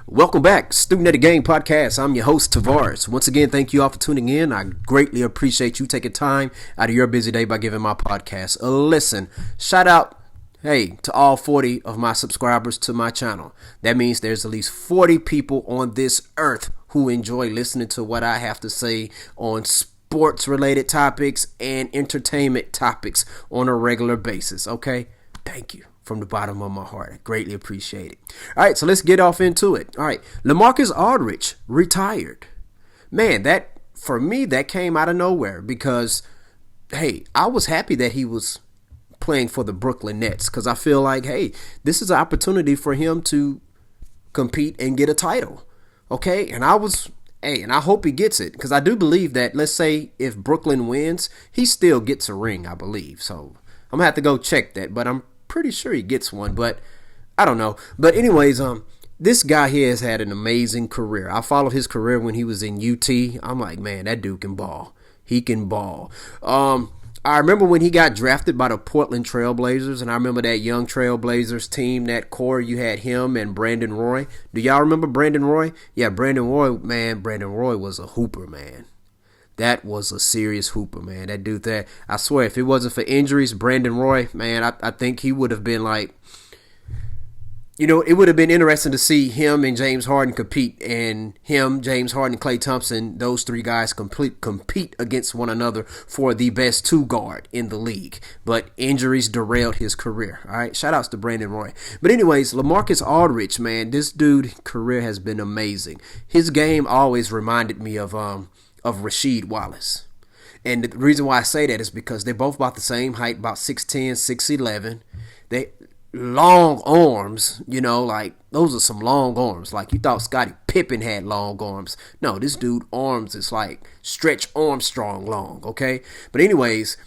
Welcome back, Student of the Game podcast. I'm your host, Tavares. Once again, thank you all for tuning in. I greatly appreciate you taking time out of your busy day by giving my podcast a listen. Shout out, to all 40 of my subscribers to my channel. That means there's at least 40 people on this earth who enjoy listening to what I have to say on sports-related topics and entertainment topics on a regular basis, okay? Thank you. From the bottom of my heart. I greatly appreciate it. All right, so let's get off into it. All right, LaMarcus Aldridge retired. Man, for me, that came out of nowhere because, I was happy that he was playing for the Brooklyn Nets because I feel like, this is an opportunity for him to compete and get a title. Okay, and I hope he gets it because I do believe that, let's say, if Brooklyn wins, he still gets a ring, I believe. So I'm going to have to go check that, but I'm pretty sure he gets one, but I don't know. But anyways, this guy here has had an amazing career. I followed his career when he was in UT. I'm like, man, that dude can ball. He can ball. I remember when he got drafted by the Portland Trail Blazers, and I remember that young Trail Blazers team, that core, you had him and Brandon Roy. Do y'all remember Brandon Roy? Yeah, Brandon Roy was a hooper, man. That was a serious hooper, man. That dude there, I swear, if it wasn't for injuries, Brandon Roy, man, I think he would have been like, it would have been interesting to see him and James Harden compete, and him, James Harden, Klay Thompson, those three guys compete against one another for the best two guard in the league. But injuries derailed his career. All right, shout outs to Brandon Roy. But anyways, LaMarcus Aldridge, man, this dude's career has been amazing. His game always reminded me of Rasheed Wallace. And the reason why I say that is because they're both about the same height, about 6'10", 6'11". They long arms, like those are some long arms. Like you thought Scottie Pippen had long arms. No, this dude arms is like Stretch Armstrong long, okay? But anyways,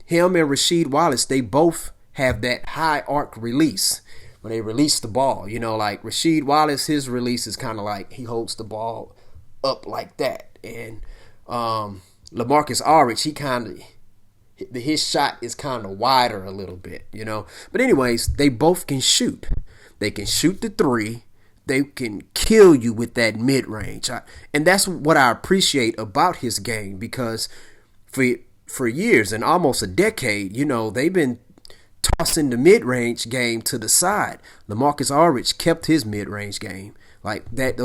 him and Rasheed Wallace, they both have that high arc release. When they release the ball, like Rasheed Wallace, his release is kind of like he holds the ball up like that. And LaMarcus Aldridge, his shot is kind of wider a little bit, But anyways, they both can shoot. They can shoot the three. They can kill you with that mid-range. And that's what I appreciate about his game because for years and almost a decade, they've been tossing the mid-range game to the side. LaMarcus Aldridge kept his mid-range game. Like that,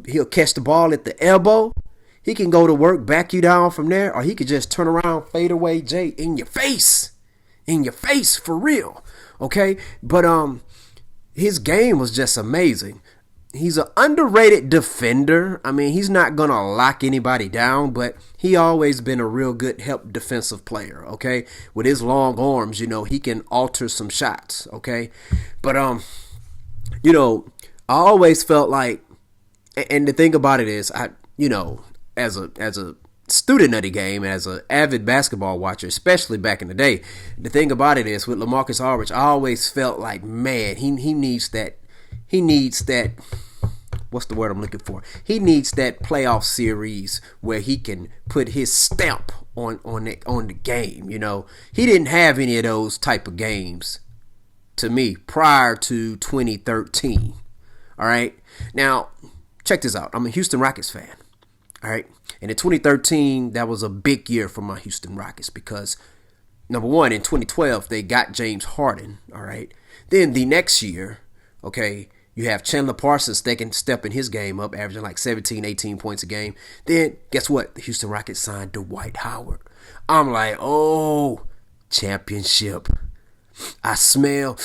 he'll catch the ball at the elbow. He can go to work, back you down from there, or he could just turn around, fade away, Jay, in your face, for real, okay? But his game was just amazing. He's an underrated defender. I mean, he's not gonna lock anybody down, but he always been a real good help defensive player, okay? With his long arms, he can alter some shots, okay? But I always felt like, and the thing about it is, as a student of the game, as an avid basketball watcher, especially back in the day, the thing about it is with LaMarcus Aldridge, I always felt like, man, he needs that, what's the word I'm looking for? He needs that playoff series where he can put his stamp on the game, He didn't have any of those type of games to me prior to 2013. All right. Now, check this out. I'm a Houston Rockets fan. All right. And in 2013, that was a big year for my Houston Rockets because, number one, in 2012, they got James Harden. All right. Then the next year, okay, you have Chandler Parsons stepping his game up, averaging like 17, 18 points a game. Then guess what? The Houston Rockets signed Dwight Howard. I'm like, oh, championship. I smell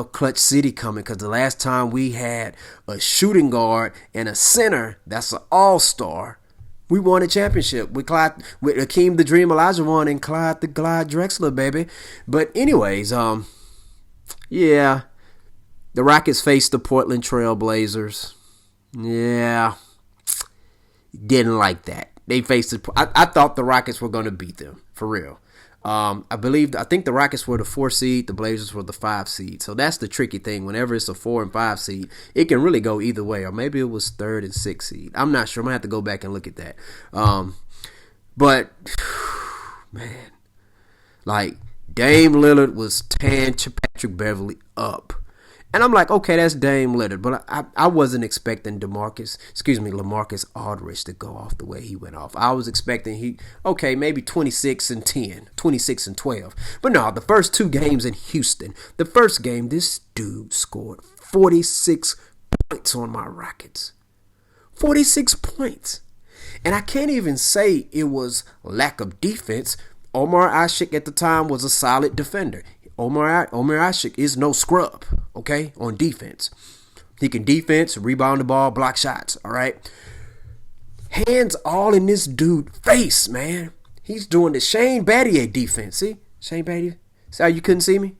Clutch City coming because the last time we had a shooting guard and a center that's an all-star, we won a championship with Akeem the Dream Olajuwon and Clyde the Glide Drexler, baby. But anyways, the Rockets faced the Portland Trail Blazers. Yeah, didn't like that. They faced it. I thought the Rockets were going to beat them, for real. I think the Rockets were the 4 seed, the Blazers were the 5 seed. So that's the tricky thing. Whenever it's a 4 and 5 seed, it can really go either way. Or maybe it was 3rd and 6th seed. I'm not sure. I'm going to have to go back and look at that. But, man, like Dame Lillard was tearing Patrick Beverly up. And I'm like, okay, that's Dame Lillard. But I wasn't expecting LaMarcus Aldridge to go off the way he went off. I was expecting maybe 26 and 10, 26 and 12. But no, the first two games in Houston, the first game, this dude scored 46 points on my Rockets. 46 points. And I can't even say it was lack of defense. Omar Ashik at the time was a solid defender. Omar Ashik is no scrub, okay, on defense. He can defense, rebound the ball, block shots, all right? Hands all in this dude's face, man. He's doing the Shane Battier defense. See? Shane Battier? See how you couldn't see me?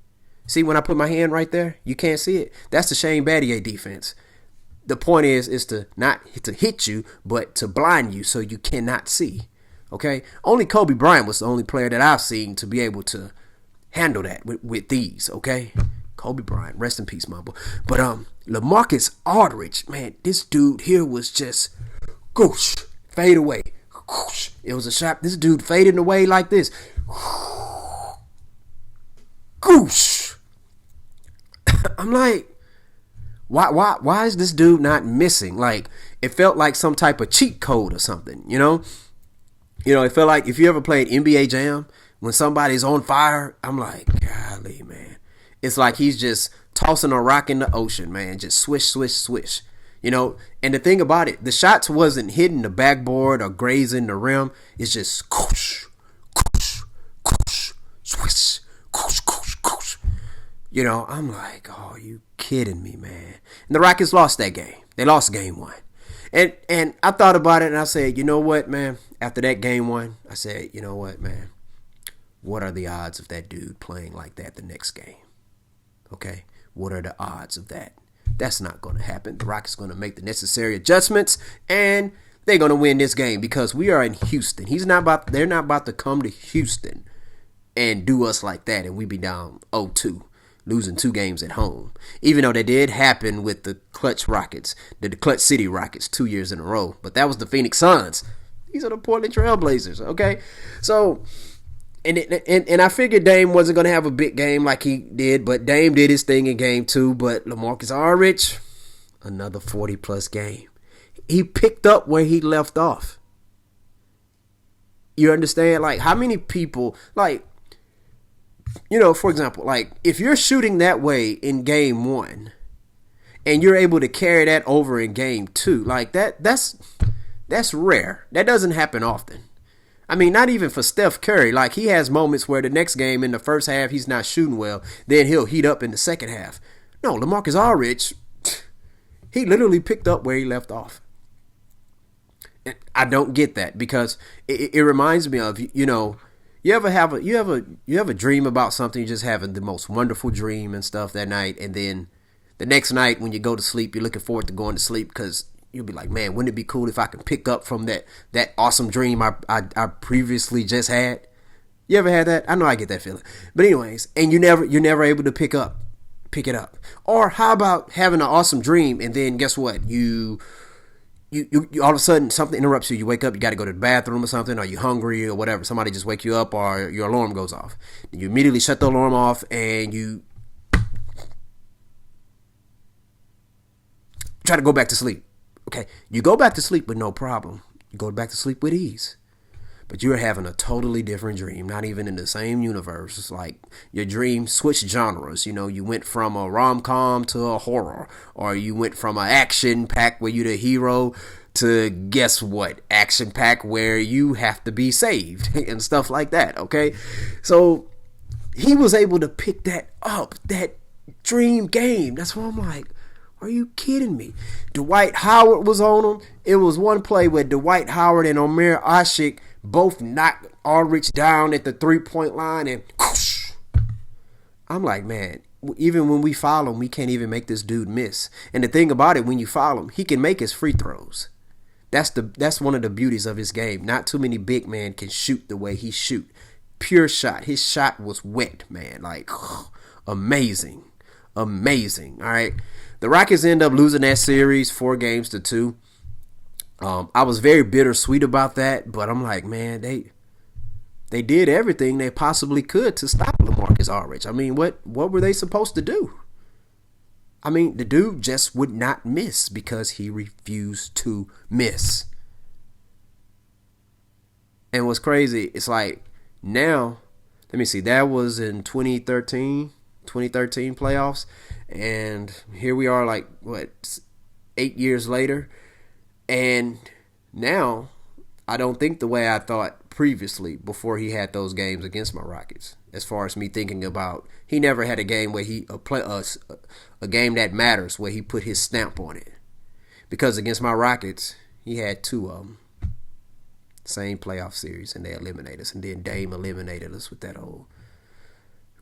See when I put my hand right there? You can't see it. That's the Shane Battier defense. The point is to not to hit you, but to blind you so you cannot see, okay? Only Kobe Bryant was the only player that I've seen to be able to handle that with these, okay? Kobe Bryant, rest in peace, Mamba. But LaMarcus Aldridge, man, this dude here was just goosh, fade away. Goosh. It was a shot. This dude faded away like this. Goosh. I'm like, why is this dude not missing? Like, it felt like some type of cheat code or something, you know? It felt like if you ever played NBA Jam, when somebody's on fire, I'm like, golly, man. It's like he's just tossing a rock in the ocean, man. Just swish, swish, swish. And the thing about it, the shots wasn't hitting the backboard or grazing the rim. It's just koosh, koosh, koosh, swish, koosh, koosh, koosh. I'm like, oh, you kidding me, man. And the Rockets lost that game. They lost game one. And I thought about it and I said, you know what, man? After that game one, I said, you know what, man? What are the odds of that dude playing like that the next game? Okay? What are the odds of that? That's not going to happen. The Rockets are going to make the necessary adjustments, and they're going to win this game because we are in Houston. They're not about to come to Houston and do us like that, and we be down 0-2, losing 2 games at home. Even though that did happen with the Clutch Rockets, the Clutch City Rockets 2 years in a row, but that was the Phoenix Suns. These are the Portland Trail Blazers, okay? So, and I figured Dame wasn't going to have a big game like he did, but Dame did his thing in game 2, but LaMarcus Aldridge, another 40-plus game. He picked up where he left off. You understand? Like, how many people, like, for example, like, if you're shooting that way in game 1 and you're able to carry that over in game 2, like, that's rare. That doesn't happen often. I mean, not even for Steph Curry. Like, he has moments where the next game in the first half he's not shooting well. Then he'll heat up in the second half. No, LaMarcus Aldridge, he literally picked up where he left off. And I don't get that because it reminds me of, you ever dream about something, you're just having the most wonderful dream and stuff that night, and then the next night when you go to sleep, you're looking forward to going to sleep because you'll be like, man, wouldn't it be cool if I could pick up from that awesome dream I previously just had? You ever had that? I know I get that feeling. But anyways, and you're never able to pick it up. Or how about having an awesome dream and then guess what? You all of a sudden something interrupts you. You wake up, you got to go to the bathroom or something, or you're hungry or whatever. Somebody just wake you up or your alarm goes off. And you immediately shut the alarm off and you try to go back to sleep. Okay, you go back to sleep with no problem. You go back to sleep with ease. But you're having a totally different dream, not even in the same universe. It's like your dream switched genres. You went from a rom-com to a horror. Or you went from an action-pack where you're the hero to, guess what, action-pack where you have to be saved and stuff like that, okay? So he was able to pick that up, that dream game. That's why I'm like, are you kidding me? Dwight Howard was on him. It was one play where Dwight Howard and Omar Ashik both knocked Aldridge down at the 3-point line and whoosh. I'm like, man, even when we foul him, we can't even make this dude miss. And the thing about it, when you foul him, he can make his free throws. That's one of the beauties of his game. Not too many big men can shoot the way he shoot. Pure shot. His shot was wet, man. Like, amazing. Amazing. All right. The Rockets end up losing that series 4-2. I was very bittersweet about that, but I'm like, man, they did everything they possibly could to stop LaMarcus Aldridge. I mean, what were they supposed to do? I mean, the dude just would not miss because he refused to miss. And what's crazy, it's like now, let me see, that was in 2013 playoffs. And here we are, like, 8 years later. And now, I don't think the way I thought previously before he had those games against my Rockets. As far as me thinking about, he never had a game where a game that matters where he put his stamp on it. Because against my Rockets, he had two of them. Same playoff series, and they eliminated us. And then Dame eliminated us with that old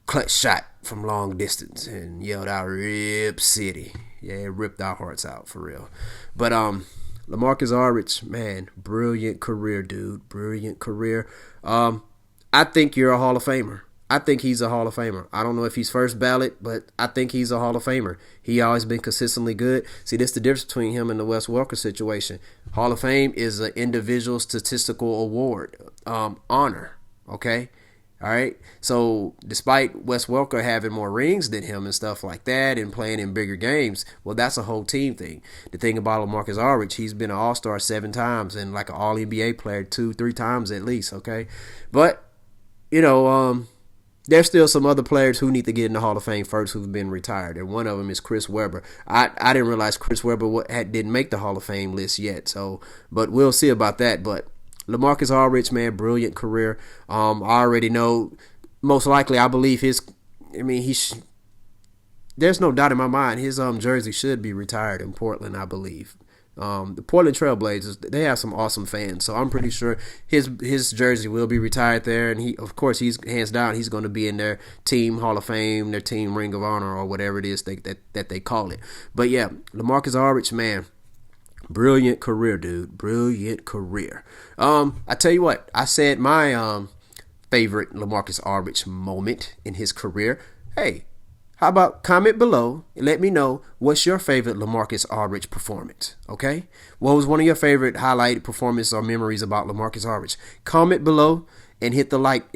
clutch shot from long distance and yelled out "Rip City." Yeah, it ripped our hearts out for real. But LaMarcus Aldridge, man, brilliant career, dude. Brilliant career. I think you're a Hall of Famer. I think he's a Hall of Famer. I don't know if he's first ballot, but I think he's a Hall of Famer. He always been consistently good. See, this is the difference between him and the Wes Welker situation. Hall of Fame is an individual statistical award, honor, okay? All right? So despite Wes Welker having more rings than him and stuff like that and playing in bigger games, well, that's a whole team thing. The thing about LaMarcus Aldridge, he's been an All-Star 7 times and like an All-NBA player 2-3 times at least, okay? But, there's still some other players who need to get in the Hall of Fame first who've been retired, and one of them is Chris Webber. I didn't realize Chris Webber didn't make the Hall of Fame list yet, but we'll see about that. But LaMarcus Aldridge, man, brilliant career. I already know, most likely, I believe there's no doubt in my mind his jersey should be retired in Portland, I believe. The Portland Trailblazers, they have some awesome fans, so I'm pretty sure his jersey will be retired there, and he's hands down, he's going to be in their team Hall of Fame, their team Ring of Honor, or whatever it is that they call it. But yeah, LaMarcus Aldridge, man, brilliant career, dude, brilliant career. I tell you what, I said my favorite LaMarcus Aldridge moment in his career. Hey, how about comment below and let me know what's your favorite LaMarcus Aldridge performance, okay? What was one of your favorite highlighted performances or memories about LaMarcus Aldridge? Comment below and hit the like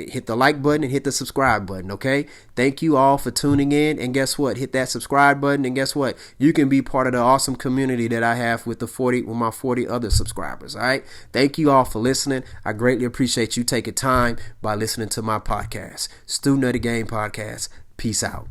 button and hit the subscribe button, okay? Thank you all for tuning in, and guess what? Hit that subscribe button, and guess what? You can be part of the awesome community that I have with my 40 other subscribers, all right? Thank you all for listening. I greatly appreciate you taking time by listening to my podcast, Student of the Game Podcast. Peace out.